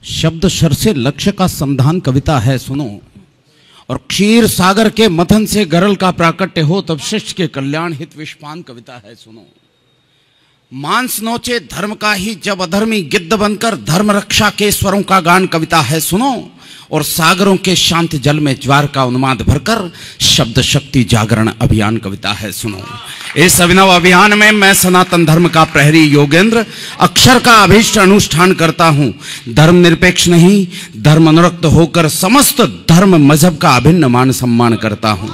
शब्द शर से लक्ष्य का संधान कविता है सुनो। और क्षीर सागर के मथन से गरल का प्राकट्य हो तब शिष्य के कल्याण हित विषपान कविता है सुनो। मांस नोचे धर्म का ही जब अधर्मी गिद्ध बनकर धर्म रक्षा के स्वरों का गान कविता है सुनो। और सागरों के शांत जल में ज्वार का उन्माद भरकर शब्द शक्ति जागरण अभियान कविता है सुनो। इस अभिनव अभियान में मैं सनातन धर्म का प्रहरी योगेंद्र अक्षर का अभीष्ट अनुष्ठान करता हूं। धर्म निरपेक्ष नहीं, धर्म अनुरक्त होकर समस्त धर्म मजहब का अभिन्न मान सम्मान करता हूं।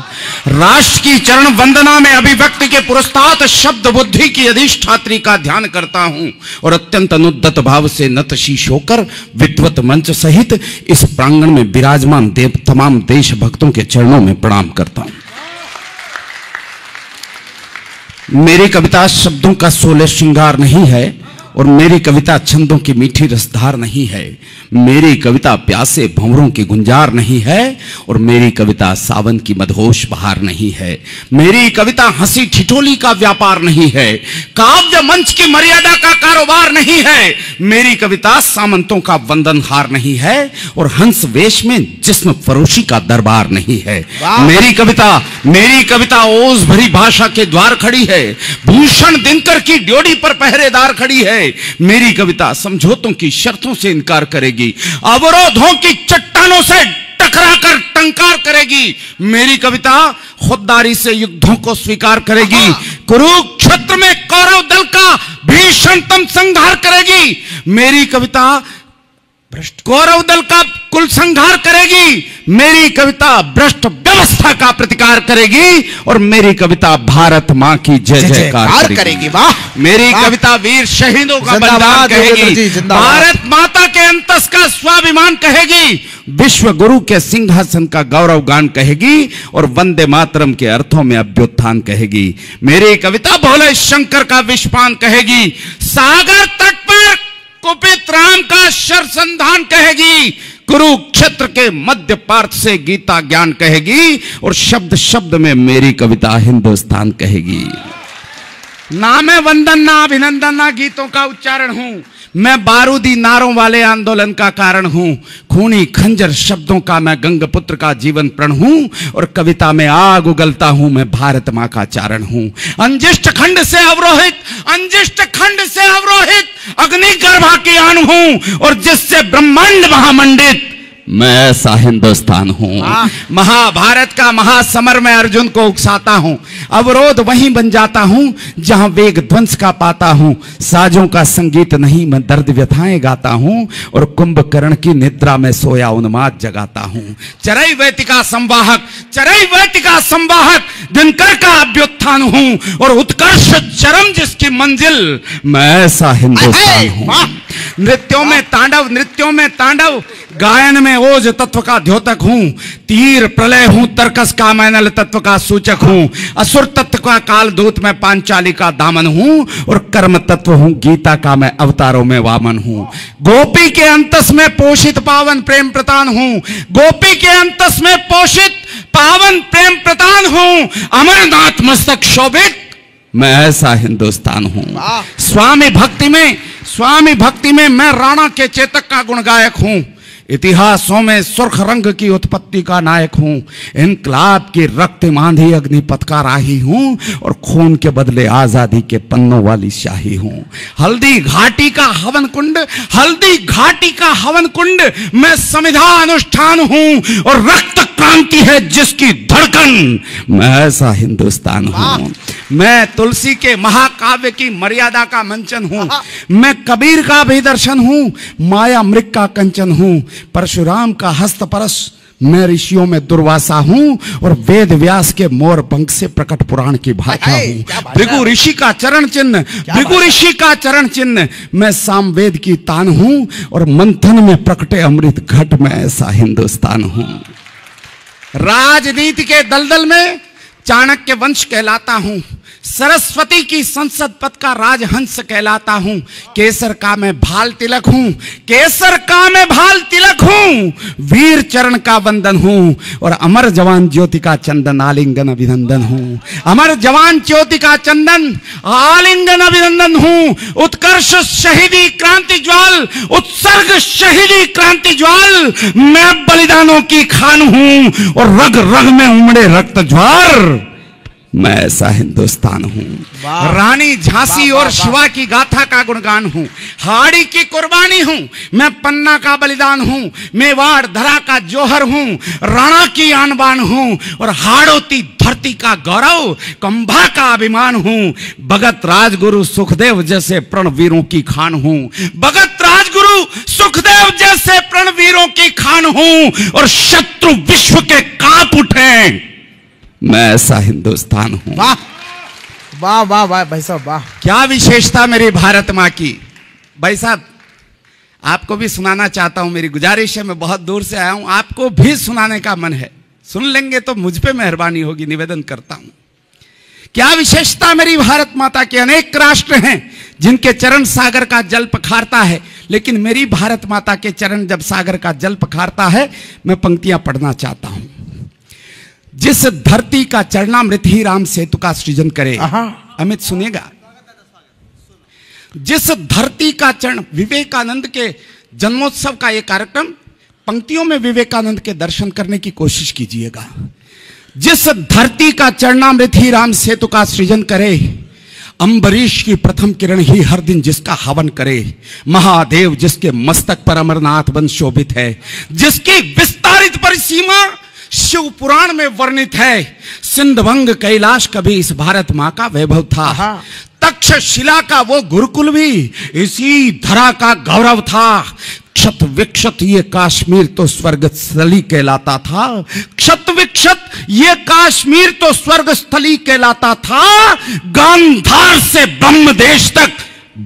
राष्ट्र की चरण वंदना में अभिव्यक्ति के पुरस्तात शब्द बुद्धि की अधिष्ठात्री का ध्यान करता हूं। और अत्यंत अनुद्दत भाव से नतशीश होकर विद्वत मंच सहित इस प्रांगण में विराजमान देव तमाम देशभक्तों के चरणों में प्रणाम करता हूं। मेरी कविता शब्दों का सोलह श्रृंगार नहीं है और मेरी कविता छंदों की मीठी रसधार नहीं है। मेरी कविता प्यासे भंवरों की गुंजार नहीं है और मेरी कविता सावन की मदहोश बहार नहीं है। मेरी कविता हंसी ठिठोली का व्यापार नहीं है, काव्य मंच की मर्यादा का कारोबार नहीं है। मेरी कविता सामंतों का वंदनहार नहीं है और हंस वेश में जिस्म फरोशी का दरबार नहीं है। मेरी कविता ओज भरी भाषा के द्वार खड़ी है, भूषण दिनकर की ड्योढ़ी पर पहरेदार खड़ी है। मेरी कविता समझौतों की शर्तों से इनकार करेगी, अवरोधों की चट्टानों से टकराकर टंकार करेगी। मेरी कविता खुददारी से युद्धों को स्वीकार करेगी, कुरुक्षेत्र में कौरव दल का भीषणतम संहार करेगी। मेरी कविता भ्रष्ट कौरव दल का कुल संहार करेगी। मेरी कविता भ्रष्ट व्यवस्था का प्रतिकार करेगी और मेरी कविता भारत मां की जय जयकार करेगी। वाह! मेरी कविता वीर शहीदों का बलिदान कहेगी, भारत माता के अंतस का स्वाभिमान कहेगी, विश्व गुरु के सिंहासन का गौरव गान कहेगी और वंदे मातरम के अर्थों में अभ्युत्थान कहेगी। मेरी कविता भोले शंकर का विषपान कहेगी, सागर तट पर कुपित राम का शरसंधान कहेगी, कुरुक्षेत्र के मध्य पार्थ से गीता ज्ञान कहेगी और शब्द शब्द में मेरी कविता हिंदुस्तान कहेगी। ना मैं वंदन ना अभिनंदन ना गीतों का उच्चारण हूं, मैं बारूदी नारों वाले आंदोलन का कारण हूं। खूनी खंजर शब्दों का मैं गंगपुत्र का जीवन प्रण हूं और कविता में आग उगलता हूं, मैं भारत मां का चारण हूं। अंजिष्ट खंड से अवरोहित अग्निगर्भा की आन हूं और जिससे ब्रह्मांड महामंडित मैं ऐसा हिंदुस्तान हूं। महाभारत का महासमर में अर्जुन को उकसाता हूं, अवरोध वहीं बन जाता हूं जहां वेग ध्वंस का पाता हूं। साजों का संगीत नहीं मैं दर्द व्यथाएं गाता हूं और कुंभकर्ण की निद्रा में सोया उन्माद जगाता हूं। चरई वैतिका संवाहक दिनकर का अभ्युत्थान हूं और उत्कर्ष चरम जिसकी मंजिल मैं ऐसा हिंदुस्तान हूं। नृत्यों में तांडव गायन में ओज तत्व का द्योतक हूं, तीर प्रलय हूं, तर्कस का मैं नल तत्व का सूचक हूं, असुर तत्व का काल दूत में पांचाली का दामन हूं और कर्म तत्व हूं, गीता का मैं अवतारों में वामन हूं। गोपी के अंतस में पोषित पावन प्रेम प्रतान हूं, गोपी के अंतस में पोषित पावन प्रेम प्रतान हूं, अमरनाथ मस्तक शोभित मैं ऐसा हिंदुस्तान हूं। स्वामी भक्ति में मैं राणा के चेतक का गुणगायक हूं, इतिहासों में सुर्ख रंग की उत्पत्ति का नायक हूं, इनकलाब की रक्त मांधी अग्निपथ का राही हूं और खून के बदले आजादी के पन्नों वाली शाही हूं। हल्दी घाटी का हवन कुंड मैं संविधान अनुष्ठान हूं और रक्त क्रांति है जिसकी धड़कन मैं ऐसा हिंदुस्तान हूं। मैं तुलसी के महाकाव्य की मर्यादा का मंचन हूं, मैं कबीर का भी दर्शन हूं, माया मृग का कंचन हूं, परशुराम का हस्त परस मैं ऋषियों में दुर्वासा हूं और वेद व्यास के मोर पंख से प्रकट पुराण की भाषा हूं। भृगु ऋषि का चरण चिन्ह मैं सामवेद की तान हूं और मंथन में प्रकटे अमृत घट में ऐसा हिंदुस्तान हूं। राजनीति के दलदल में चाणक्य वंश कहलाता हूं, सरस्वती की संसद पद का राजहंस कहलाता हूं, केसर का मैं भाल तिलक हूं, केसर का मैं भाल तिलक हूं, वीर चरण का वंदन हूं और अमर जवान ज्योति का चंदन आलिंगन अभिनंदन हूं। अमर जवान ज्योति का चंदन आलिंगन अभिनंदन हूं। उत्कर्ष शहीदी क्रांति ज्वाल, उत्सर्ग शहीदी क्रांति ज्वाल, मैं बलिदानों की खान हूं और रग रग में उमड़े रक्त ज्वार, मैं ऐसा हिंदुस्तान हूं। रानी झांसी और शिवा की गाथा का गुणगान हूं, हाड़ी की कुर्बानी हूं, मैं पन्ना का बलिदान हूं, मेवाड़ धरा का जौहर हूं, राणा की आन बान हूं और हाड़ोती धरती का गौरव, कंभा का अभिमान हूं। भगत राजगुरु सुखदेव जैसे प्रणवीरों की खान हूं, भगत राजगुरु सुखदेव जैसे प्रणवीरों की खान हूं और शत्रु विश्व के कांप उठे, मैं ऐसा हिंदुस्तान हूं। वाह वाह वाह वाह भाई साहब, वाह क्या विशेषता मेरी भारत मां की। भाई साहब, आपको भी सुनाना चाहता हूं, मेरी गुजारिश है, मैं बहुत दूर से आया हूं, आपको भी सुनाने का मन है, सुन लेंगे तो मुझ पे मेहरबानी होगी, निवेदन करता हूं। क्या विशेषता मेरी भारत माता के। अनेक राष्ट्र हैं जिनके चरण सागर का जल पखारता है, लेकिन मेरी भारत माता के चरण जब सागर का जल पखारता है, मैं पंक्तियां पढ़ना चाहता हूं। जिस धरती का चरणामृत ही राम सेतु का सृजन करे। अमित सुनिएगा, जिस धरती का चरण, विवेकानंद के जन्मोत्सव का यह कार्यक्रम, पंक्तियों में विवेकानंद के दर्शन करने की कोशिश कीजिएगा। जिस धरती का चरणामृत ही राम सेतु का सृजन करे, अंबरीश की प्रथम किरण ही हर दिन जिसका हवन करे, महादेव जिसके मस्तक पर अमरनाथ वन शोभित है, जिसकी विस्तारित परिसीमा शिव पुराण में वर्णित है, सिंधभंग कैलाश कभी इस भारत मां का वैभव था, तक्षशिला का वो गुरुकुल भी इसी धरा का गौरव था। क्षत विक्षत ये काश्मीर तो स्वर्ग स्थली कहलाता था, क्षत विक्षत ये काश्मीर तो स्वर्ग स्थली कहलाता था। गांधार से ब्रह्म देश तक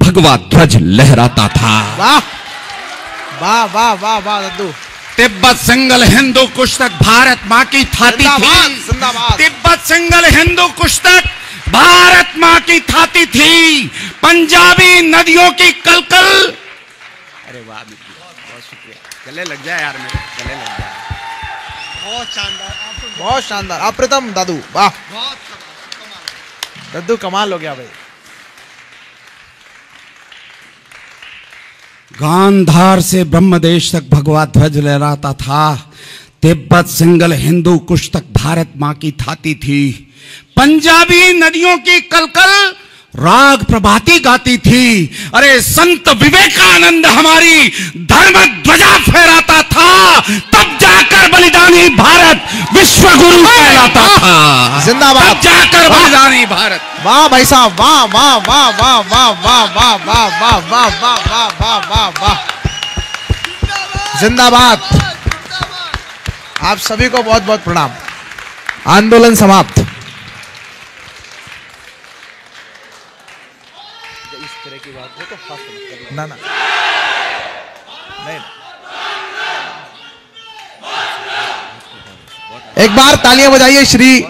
भगवा ध्वज लहराता था। वाह वाह वाह वाह वाह दद्दू। तिब्बत सिंगल हिंदू कुश तक भारत मां की थाती थी, तिब्बत सिंगल हिंदू कुश तक भारत मां की थाती थी। पंजाबी नदियों की कलकल, अरे वाह, बहुत शुक्रिया, गले लग जाए यार, मेरे गले लग जाए। बहुत शानदार, बहुत शानदार, अप्रतिम दादू, वाह, दद्दू कमाल हो गया भाई। गांधार से ब्रह्मदेश तक भगवा ध्वज लहराता था, तिब्बत सिंगल हिंदू कुश तक भारत मां की थाती थी। पंजाबी नदियों की कलकल राग प्रभाती गाती थी। अरे संत विवेकानंद हमारी धर्म ध्वजा फहराता था, तब जाकर बलिदानी भारत विश्व गुरु कहलाता था। जिंदाबाद, तब जाकर बलिदानी भारत। वाह भाई साहब, वाह वाह वाह वाह वाह वाह वाह वाह वाह वाह वाह वाह वाह वाह वाह, जिंदाबाद। आप सभी को बहुत बहुत प्रणाम। आंदोलन समाप्त। ना ना नहीं, एक बार तालियां बजाइए। श्री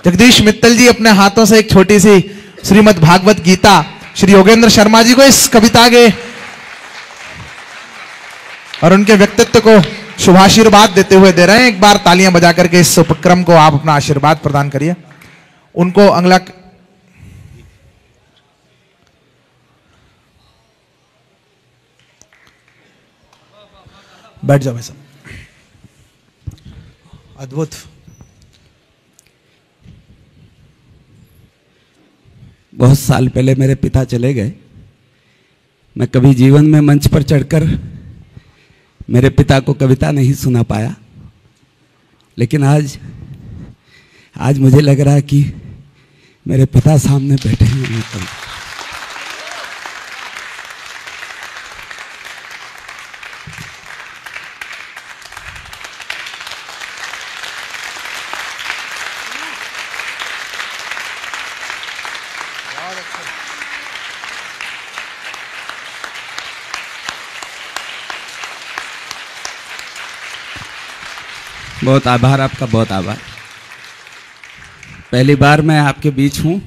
जगदीश मित्तल जी अपने हाथों से एक छोटी सी श्रीमद् भागवत गीता श्री योगेंद्र शर्मा जी को इस कविता के और उनके व्यक्तित्व को शुभाशीर्वाद देते हुए दे रहे हैं। एक बार तालियां बजा करके इस उपक्रम को आप अपना आशीर्वाद प्रदान करिए। उनको अगला बैठ जाओ भाई साहब। अद्भुत। बहुत साल पहले मेरे पिता चले गए। मैं कभी जीवन में मंच पर चढ़कर मेरे पिता को कविता नहीं सुना पाया, लेकिन आज मुझे लग रहा है कि मेरे पिता सामने बैठे हैं। बहुत आभार आपका, बहुत आभार। पहली बार मैं आपके बीच हूँ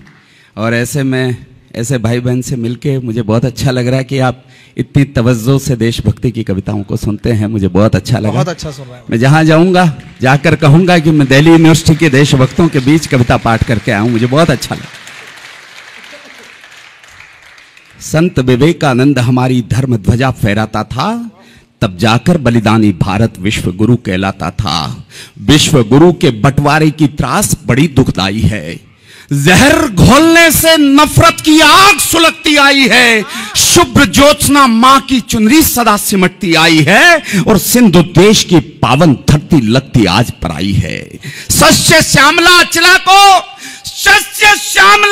और ऐसे भाई बहन से मिलके मुझे बहुत अच्छा लग रहा है कि आप इतनी तवज्जो से देशभक्ति की कविताओं को सुनते हैं। मुझे बहुत अच्छा लगा। बहुत अच्छा सुन रहा है। मैं जहाँ जाऊँगा जाकर कहूँगा कि मैं दिल्ली यूनिवर्सिटी के देशभक्तों के बीच कविता पाठ करके आया हूँ। मुझे बहुत अच्छा लगा। संत विवेकानंद हमारी धर्म ध्वजा फहराता था, तब जाकर बलिदानी भारत विश्व गुरु कहलाता था। विश्व गुरु के बंटवारे की त्रास बड़ी दुखदाई है। जहर घोलने से नफरत की आग सुलगती आई है। शुभ्र ज्योत्सना मां की चुनरी सदा सिमटती आई है और सिंधु देश की पावन धरती लगती आज पर आई है। सस्य श्यामला अचला को, सस्य श्यामला